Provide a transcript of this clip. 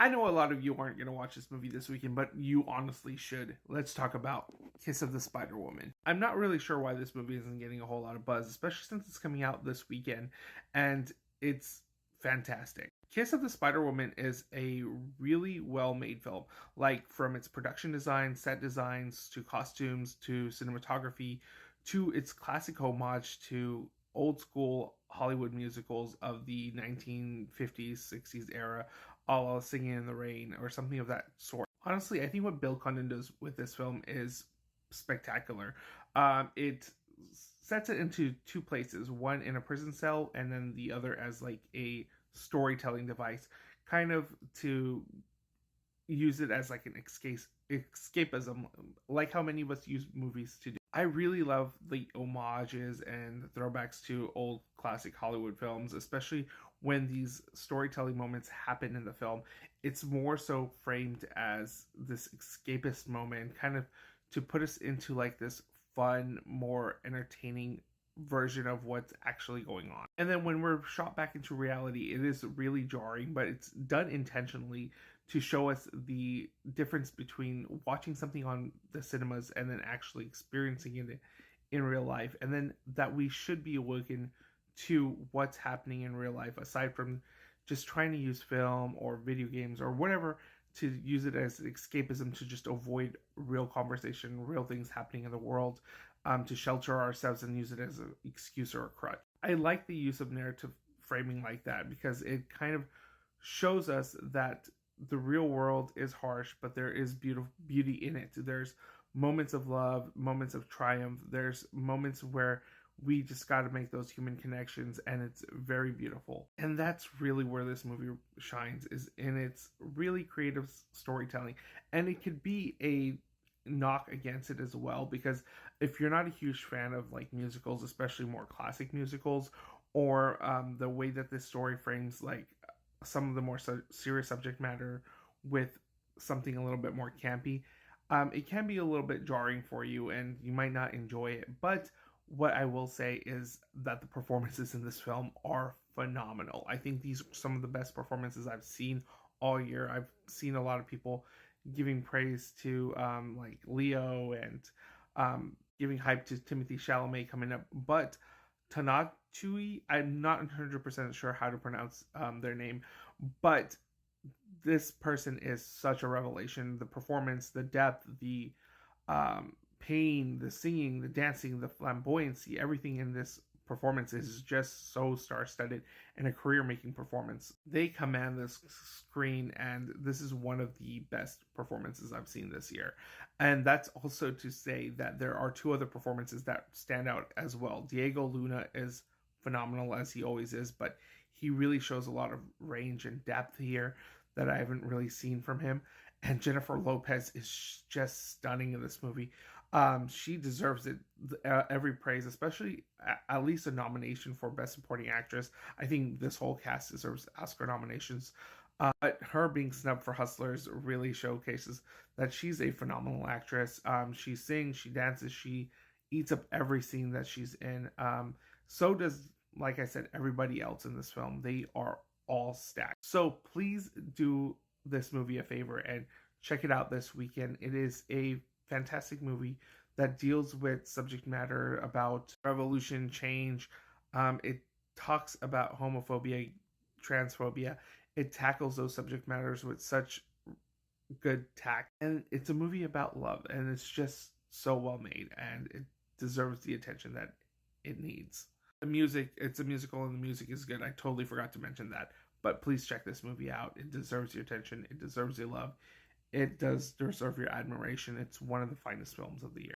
I know a lot of you aren't going to watch this movie this weekend, but you honestly should. Let's talk about Kiss of the Spider Woman. I'm not really sure why this movie isn't getting a whole lot of buzz, especially since it's coming out this weekend, and it's fantastic. Kiss of the Spider Woman is a really well made film, like from its production design, set designs, to costumes, to cinematography, to its classic homage to old school Hollywood musicals of the 1950s, 60s era, a la Singing in the Rain or something of that sort. Honestly, I think what Bill Condon does with this film is spectacular. It sets it into two places, one in a prison cell and then the other as like a storytelling device, kind of to use it as like an escapism, like how many of us use movies to do. I really love the homages and throwbacks to old classic Hollywood films, especially when these storytelling moments happen in the film. It's more so framed as this escapist moment, kind of to put us into like this fun, more entertaining version of what's actually going on. And then when we're shot back into reality, it is really jarring, but it's done intentionally to show us the difference between watching something on the cinemas and then actually experiencing it in real life, and then that we should be awoken to what's happening in real life aside from just trying to use film or video games or whatever to use it as escapism to just avoid real conversation, real things happening in the world, to shelter ourselves and use it as an excuse or a crutch. I like the use of narrative framing like that because it kind of shows us that the real world is harsh, but there is beauty in it. There's moments of love, moments of triumph. There's moments where we just got to make those human connections, and it's very beautiful. And that's really where this movie shines, is in its really creative storytelling. And it could be a knock against it as well, because if you're not a huge fan of like musicals, especially more classic musicals, or the way that this story frames like some of the more serious subject matter with something a little bit more campy, it can be a little bit jarring for you and you might not enjoy it. But what I will say is that the performances in this film are phenomenal. I think these are some of the best performances I've seen all year. I've seen a lot of people giving praise to like Leo and giving hype to Timothy Chalamet coming up, but Tanatui, I'm not 100% sure how to pronounce their name, but this person is such a revelation. The performance, the depth, the pain, the singing, the dancing, the flamboyancy, everything in this performance is just so star-studded and a career-making performance. They command this screen, and this is one of the best performances I've seen this year. And that's also to say that there are two other performances that stand out as well. Diego Luna is phenomenal, as he always is, but he really shows a lot of range and depth here that I haven't really seen from him. And Jennifer Lopez is just stunning in this movie. She deserves it, every praise, especially at least a nomination for Best Supporting Actress. I think this whole cast deserves Oscar nominations. But her being snubbed for Hustlers really showcases that she's a phenomenal actress. She sings, she dances, she eats up every scene that she's in. So does, like I said, everybody else in this film. They are all stacked. So please do this movie a favor and check it out this weekend. It is a fantastic movie that deals with subject matter about revolution, change. It talks about homophobia, transphobia. It tackles those subject matters with such good tact. And it's a movie about love, and it's just so well made, and it deserves the attention that it needs. The music, it's a musical, and the music is good. I totally forgot to mention that. But please check this movie out. It deserves your attention. It deserves your love. It does deserve your admiration. It's one of the finest films of the year.